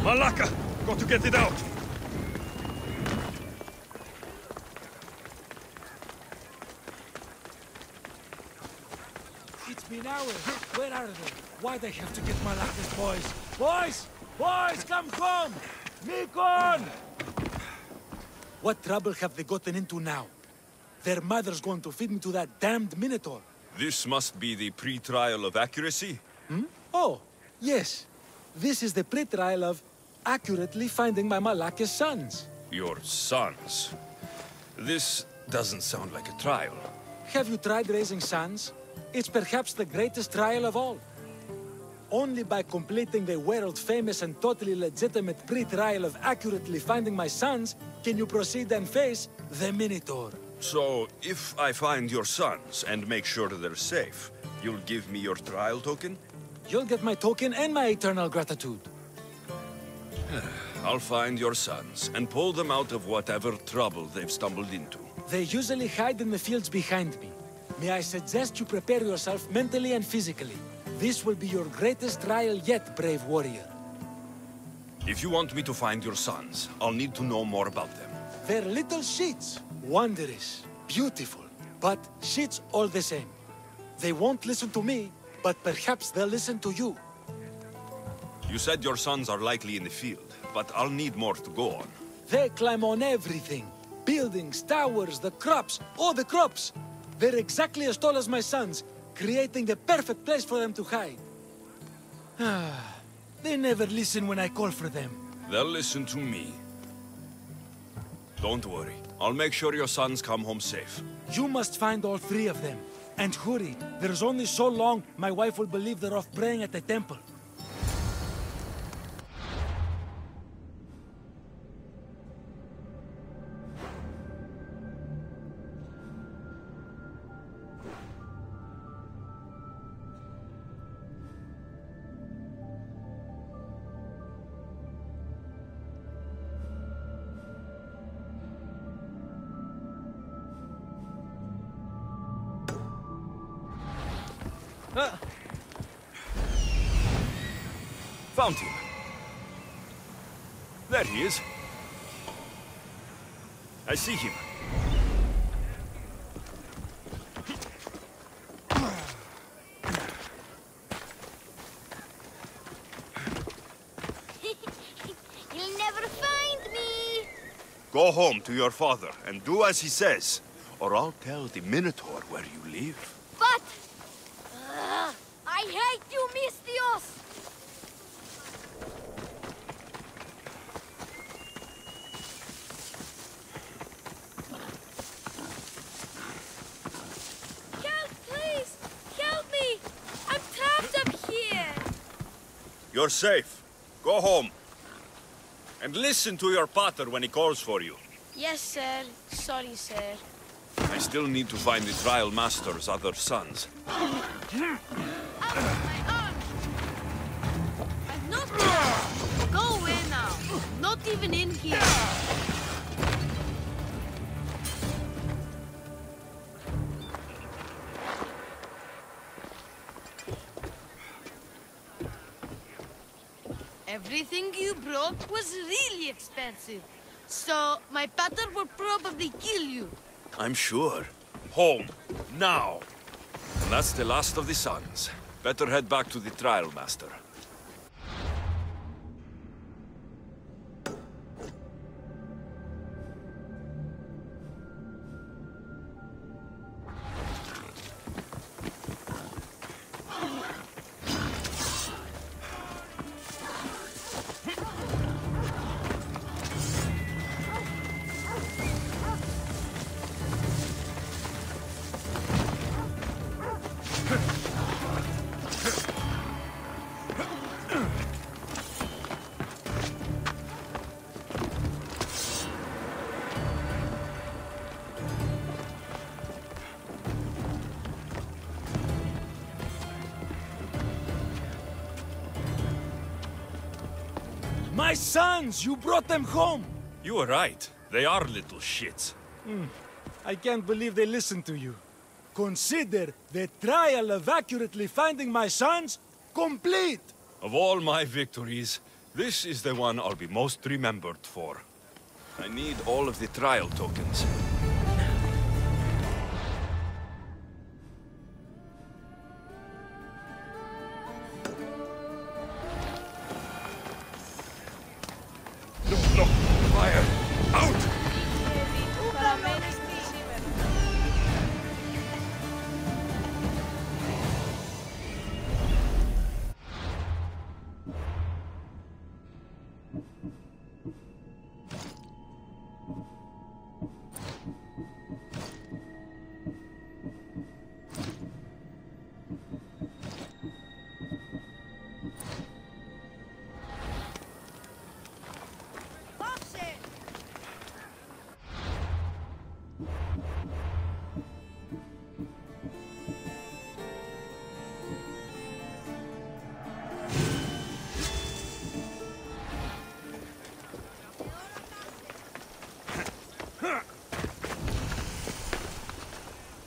Malaka! Got to get it out! It's been hours. Where are they? Why they have to get Malaka's boys? Boys! Boys, come home! Mikon! What trouble have they gotten into now? Their mother's going to feed me to that damned Minotaur. This must be the pre-trial of accuracy? Oh, yes. This is the pre-trial of accurately finding my Malaka's sons. Your sons? This doesn't sound like a trial. Have you tried raising sons? It's perhaps the greatest trial of all. Only by completing the world-famous and totally legitimate pre-trial of accurately finding my sons can you proceed and face the Minotaur. So, if I find your sons and make sure they're safe, you'll give me your trial token? You'll get my token and my eternal gratitude. I'll find your sons and pull them out of whatever trouble they've stumbled into. They usually hide in the fields behind me. May I suggest you prepare yourself mentally and physically. This will be your greatest trial yet, brave warrior. If you want me to find your sons, I'll need to know more about them. They're little shits. Wondrous, beautiful, but shits all the same. They won't listen to me, but perhaps they'll listen to you. You said your sons are likely in the field, but I'll need more to go on. They climb on everything. Buildings, towers, the crops, all the crops. They're exactly as tall as my sons, creating the perfect place for them to hide. They never listen when I call for them. They'll listen to me. Don't worry. I'll make sure your sons come home safe. You must find all three of them. And hurry. There's only so long my wife will believe they're off praying at the temple. Found him. There he is. I see him. You'll never find me! Go home to your father and do as he says, or I'll tell the Minotaur where you live. But... I hate you, Mistios! Help, please! Help me! I'm trapped up here! You're safe. Go home. And listen to your pater when he calls for you. Yes, sir. Sorry, sir. I still need to find the trial master's other sons. Out of my arms! I'm not here! Go away now! Not even in here! Everything you brought was really expensive. So, my pater will probably kill you. I'm sure. Home. Now. And that's the last of the sons. Better head back to the trial master. My sons! You brought them home! You were right. They are little shits. I can't believe they listened to you. Consider the trial of accurately finding my sons complete! Of all my victories, This is the one I'll be most remembered for. I need all of the trial tokens. Look! Fire! Out!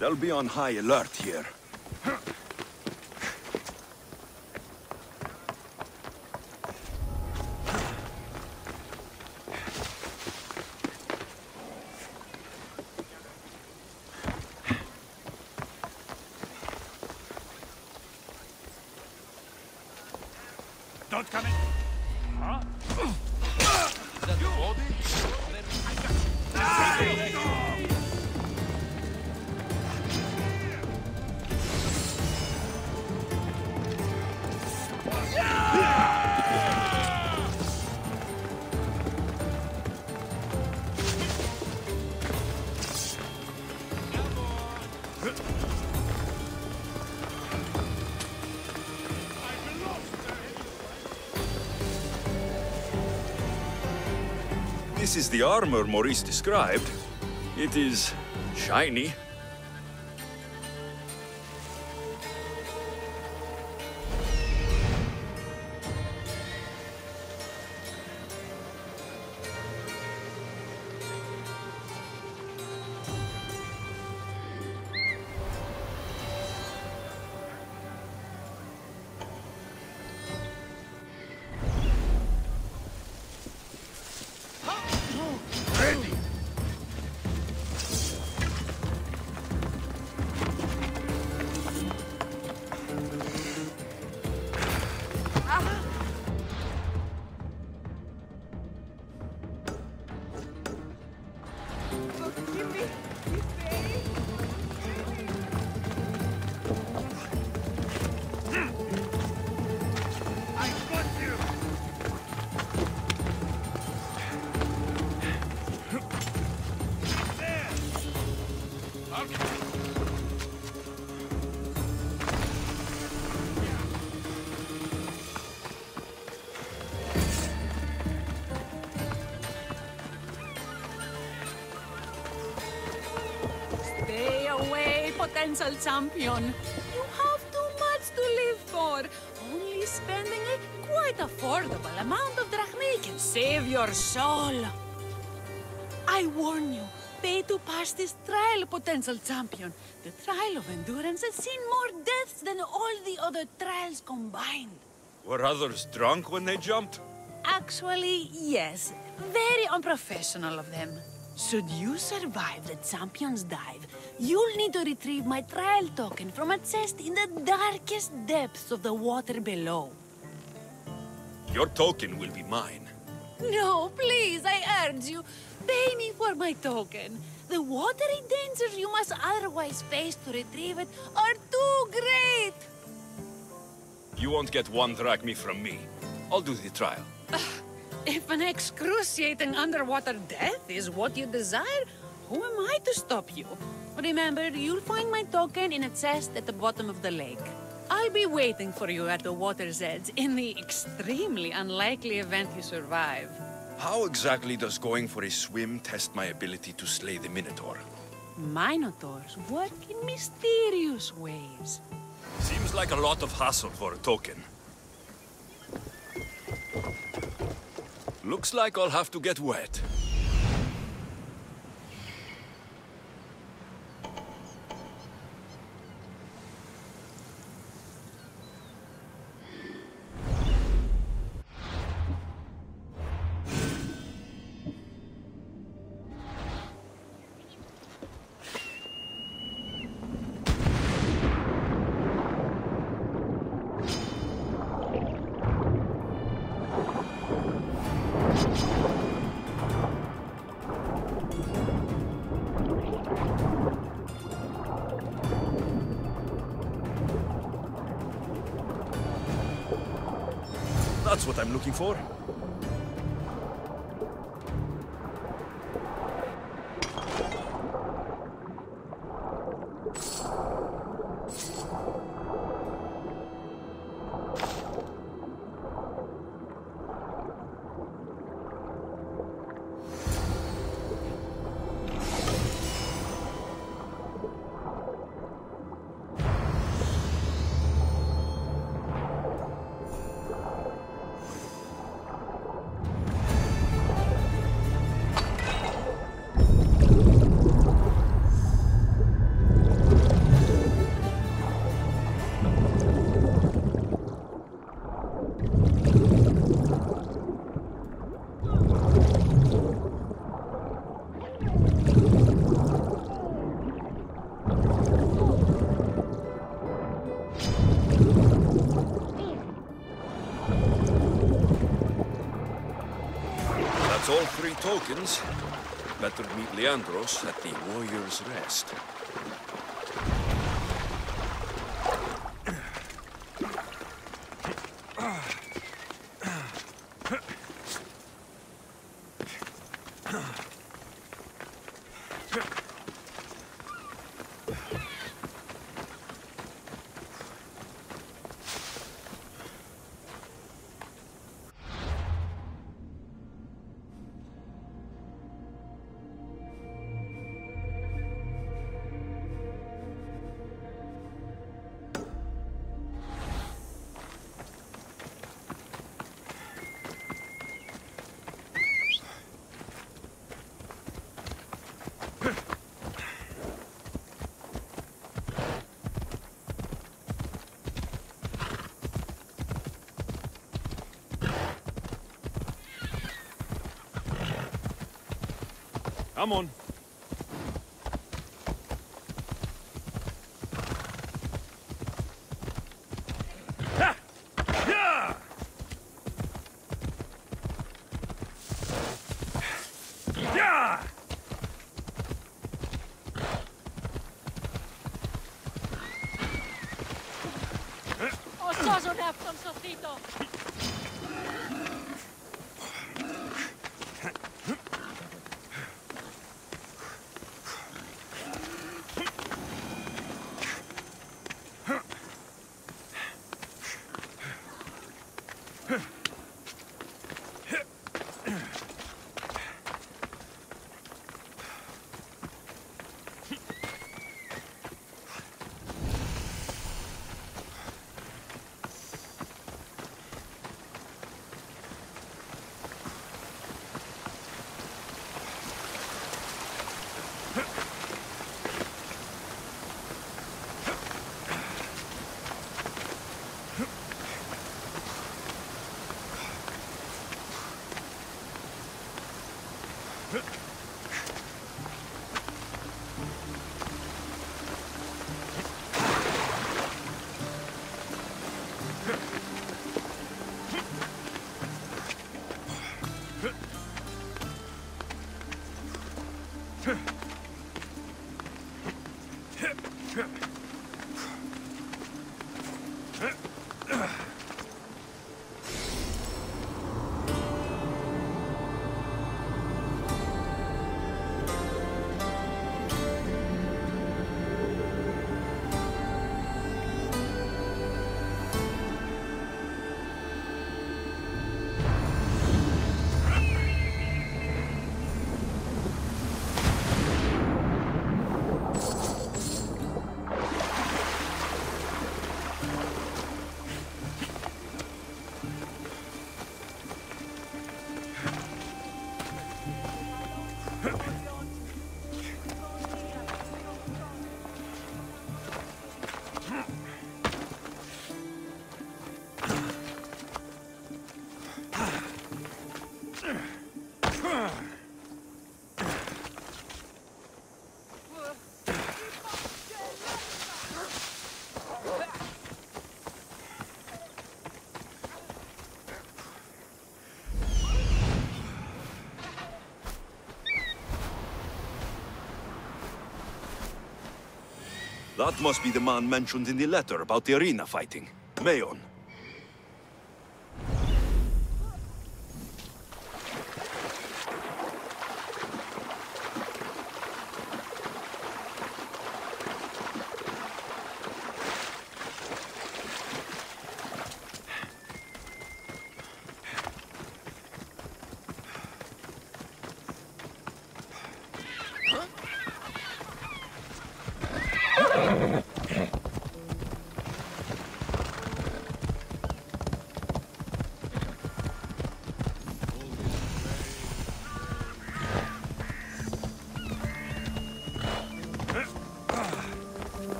They'll be on high alert here. Don't come in. Huh? Is that the body? This is the armor Maurice described. It is shiny. Stay away, potential champion. You have too much to live for. Only spending a quite affordable amount of drachmae can save your soul. I warn you, pay to pass this trial, potential champion. The trial of endurance has seen more deaths than all the other trials combined. Were others drunk when they jumped? Actually, yes. Very unprofessional of them. Should you survive the champion's dive, you'll need to retrieve my trial token from a chest in the darkest depths of the water below. Your token will be mine. No, please, I urge you. Pay me for my token. The watery dangers you must otherwise face to retrieve it are too great. You won't get one drachme from me. I'll do the trial. If an excruciating underwater death is what you desire, who am I to stop you? Remember, you'll find my token in a chest at the bottom of the lake. I'll be waiting for you at the water's edge in the extremely unlikely event you survive. How exactly does going for a swim test my ability to slay the Minotaur? Minotaurs work in mysterious ways. Seems like a lot of hassle for a token. Looks like I'll have to get wet. That's what I'm looking for. That's all 3 tokens. Better meet Leandros at the Warrior's Rest. Come on. Ha! Yeah! Yeah! Osos unapton sofito. That must be the man mentioned in the letter about the arena fighting. Mayon.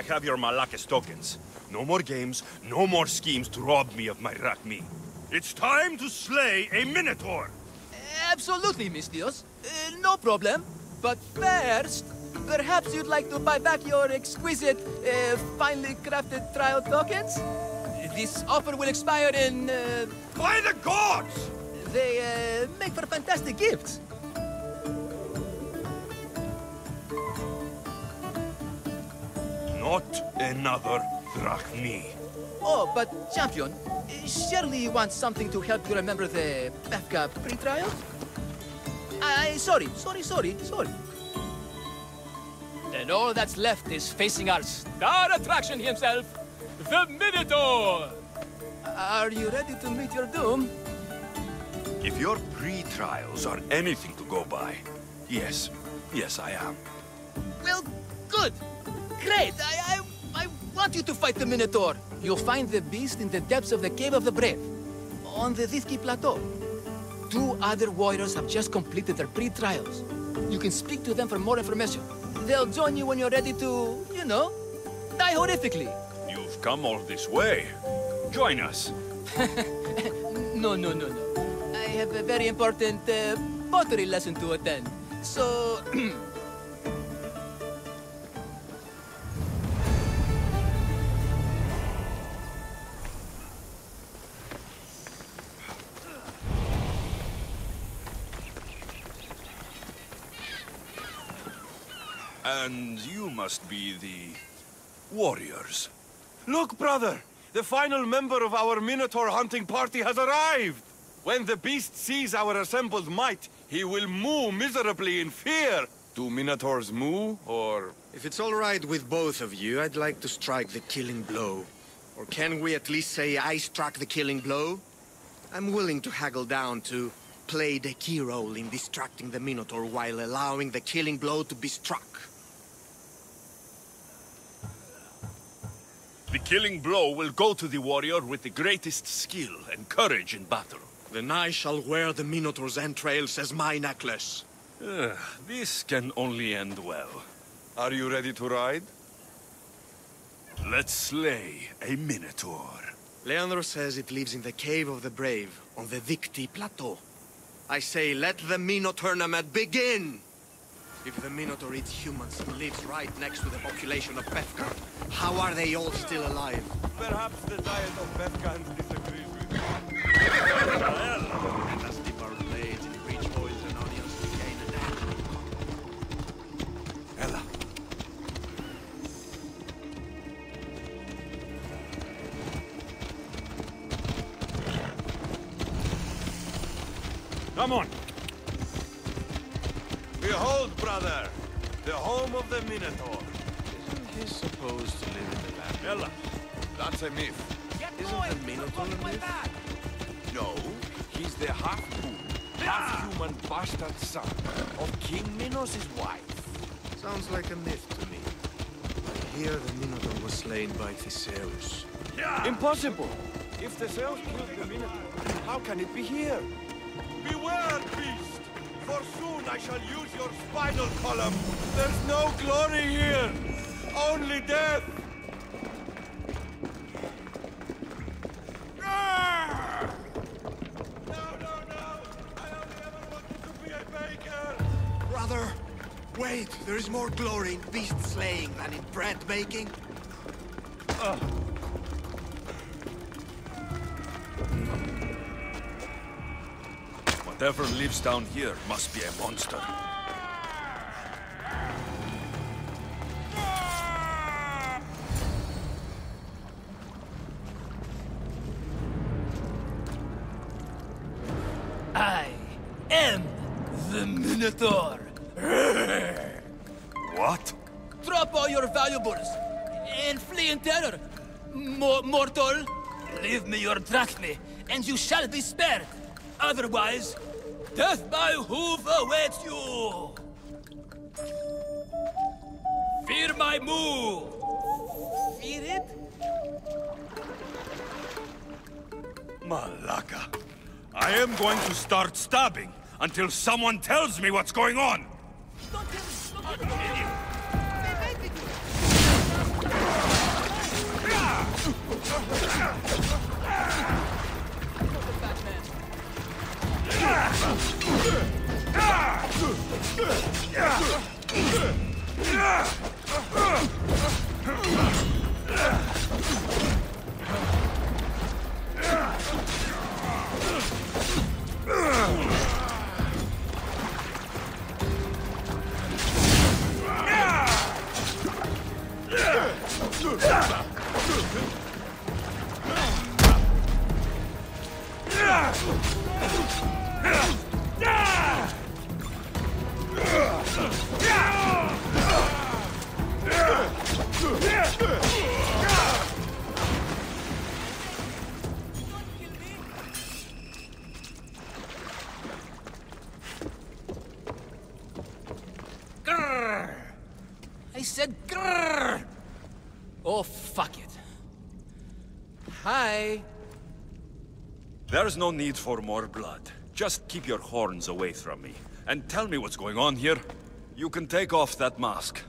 have your Malakis tokens. No more games, no more schemes to rob me of my Rakmi. It's time to slay a Minotaur! Absolutely, Mistios. No problem. But first, perhaps you'd like to buy back your exquisite, finely crafted trial tokens? This offer will expire in, By the gods! They, make for fantastic gifts. Not another Drachmi. Oh, but, Champion, surely you want something to help you remember the Befka pre-trial? Sorry. Then all that's left is facing our star attraction himself, the Minotaur! Are you ready to meet your doom? If your pre-trials are anything to go by, yes, I am. Well, good. Great. I want you to fight the Minotaur. You'll find the beast in the depths of the Cave of the Brave, on the Thithki Plateau. 2 other warriors have just completed their pre-trials. You can speak to them for more information. They'll join you when you're ready to, you know, die horrifically. You've come all this way. Join us. No. I have a very important pottery lesson to attend. So... And you must be the warriors. Look, brother! The final member of our Minotaur hunting party has arrived! When the beast sees our assembled might, he will moo miserably in fear! Do Minotaurs moo, or... If it's all right with both of you, I'd like to strike the killing blow. Or can we at least say I struck the killing blow? I'm willing to haggle down to play the key role in distracting the Minotaur while allowing the killing blow to be struck. The killing blow will go to the warrior with the greatest skill and courage in battle. Then I shall wear the Minotaur's entrails as my necklace. This can only end well. Are you ready to ride? Let's slay a Minotaur. Leandro says it lives in the Cave of the Brave, on the Thithki Plateau. I say, let the Minotaur tournament begin! If the Minotaur eats humans and lives right next to the population of Befka, how are they all still alive? Perhaps the diet of Befkans disagrees with you. Let us dip our blades in rich oils and onions to gain an edge. Ella. Come on. Behold, brother, the home of the Minotaur. Isn't he supposed to live in the land? Ella. That's a myth. Isn't the Minotaur a myth? No, he's the half-moon, half-human bastard son of King Minos' wife. Sounds like a myth to me. I hear the Minotaur was slain by Theseus. Impossible! If Theseus killed the Minotaur, how can it be here? Beware, beast! For soon I shall use your spinal column. There's no glory here, only death. No! I only ever wanted to be a baker. Brother, wait, there is more glory in beast slaying than in bread baking. Whatever lives down here must be a monster. I am the Minotaur. What? Drop all your valuables and flee in terror. Mortal, leave me your drachme, and you shall be spared. Otherwise, death by hoof awaits you! Fear my move! Fear it? Malaka. I am going to start stabbing until someone tells me what's going on. Don't tell me! Don't tell me! I said grrr! Oh, fuck it. Hi. There's no need for more blood. Just keep your horns away from me. And tell me what's going on here. You can take off that mask.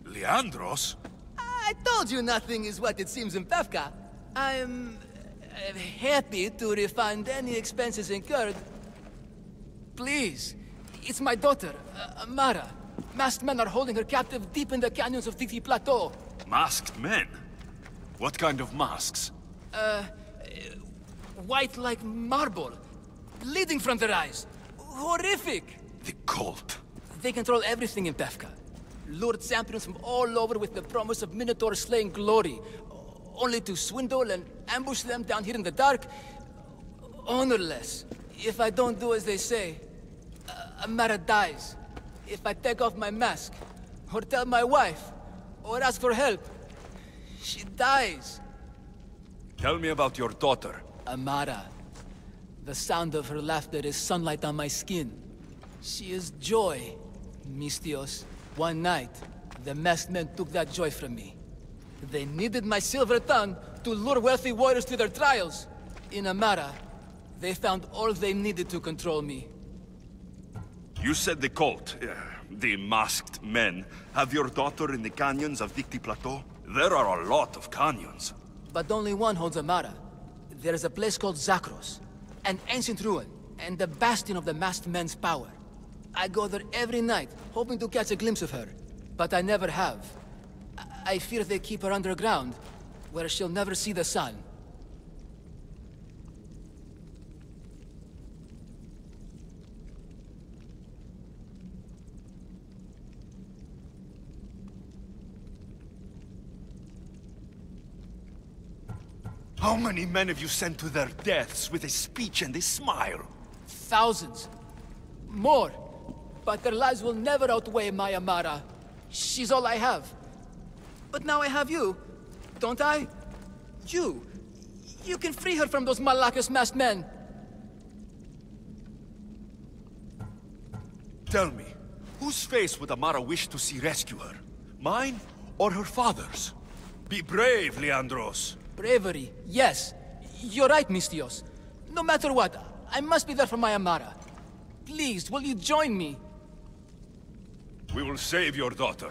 Leandros? I told you nothing is what it seems in Pevka. I'm happy to refund any expenses incurred. Please. It's my daughter, Amara. Masked men are holding her captive deep in the canyons of Titi Plateau. Masked men? What kind of masks? White like marble. Bleeding from their eyes. Horrific! The cult. They control everything in Pevka. Lured champions from all over with the promise of Minotaur slaying glory. Only to swindle and ambush them down here in the dark. Honorless. If I don't do as they say, Amara dies. If I take off my mask, or tell my wife, or ask for help, she dies. Tell me about your daughter. Amara. The sound of her laughter is sunlight on my skin. She is joy, Mistios. One night, the masked men took that joy from me. They needed my silver tongue to lure wealthy warriors to their trials. In Amara, they found all they needed to control me. You said the cult, the masked men, have your daughter in the canyons of Dicti Plateau? There are a lot of canyons. But only one holds Amara. There is a place called Zakros, an ancient ruin, and the bastion of the masked men's power. I go there every night, hoping to catch a glimpse of her. But I never have. I fear they keep her underground, where she'll never see the sun. How many men have you sent to their deaths with a speech and a smile? Thousands. More. But their lives will never outweigh my Amara. She's all I have. But now I have you, don't I? You can free her from those Malakas masked men. Tell me, whose face would Amara wish to see rescue her? Mine or her father's? Be brave, Leandros. Bravery, yes. You're right, Mistios. No matter what, I must be there for my Amara. Please, will you join me? We will save your daughter.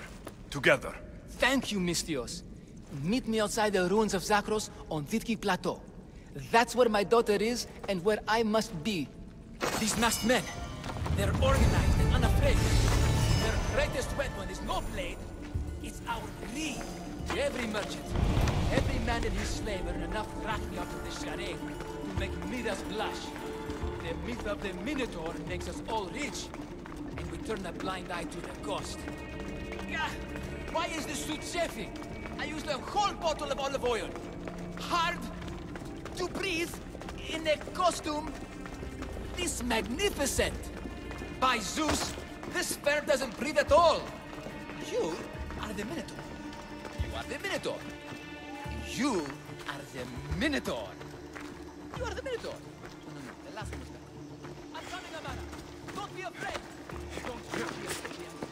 Together. Thank you, Mistios. Meet me outside the ruins of Zakros on Vitki Plateau. That's where my daughter is, and where I must be. These masked men, they're organized and unafraid. Their greatest weapon is no blade, it's our greed. Every merchant, every man and his slave earn enough drachmi out of the charade to make Midas blush. The myth of the Minotaur makes us all rich, and we turn a blind eye to the cost. Gah! Why is this suit chafing? I used a whole bottle of olive oil. Hard to breathe in a costume this magnificent. By Zeus, this fur doesn't breathe at all. You are the Minotaur. You are the Minotaur. You are the Minotaur. You are the Minotaur. No, the last one was better. I'm coming, Amara. Don't be afraid. Don't be afraid.